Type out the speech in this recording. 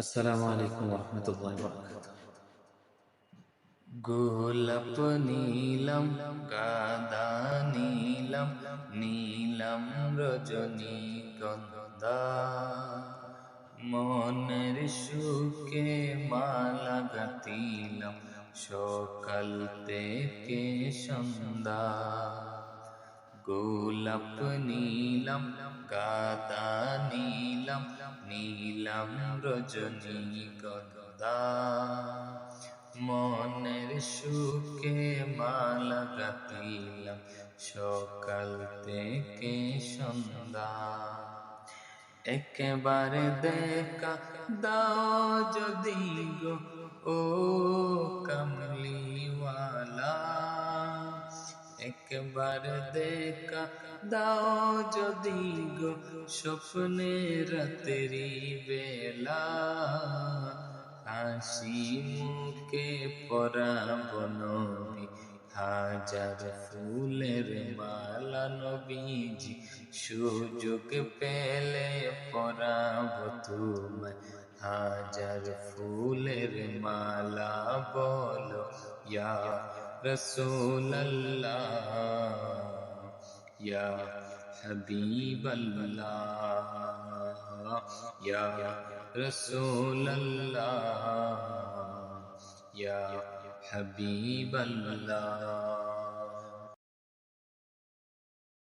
আসসালামু আলাইকুম রহমতুল্লাহ বরকাত। গোলাপ নীলম গাদা নীলম নীলম রজনীগন্ধা মনের সুখে মালা গাঁথিলাম সকাল থেকে সন্ধ্যা। গোলাপ নীলম গাদা নীলম নীলম রজনীগন্ধা মনের সুখে মালা গাঁথিলাম সকাল থেকে সন্ধ্যা। একেবারে দেখা দাও যদি গো ও কামলিওয়ালা, একবার দেখা দাও যদি গো স্বপ্নে রাতেরি বেলা, হাসি মুখে পরাব নবী হাজার ফুলের মালা। নবীজি সুযোগ পেলে পরাব তোমায় হাজার ফুলের মালা। বলো ইয়া রাসূলুল্লাহ ইয়া হাবিবাল্লাহ ইয়া রাসূলুল্লাহ ইয়া হাবিবাল্লাহ।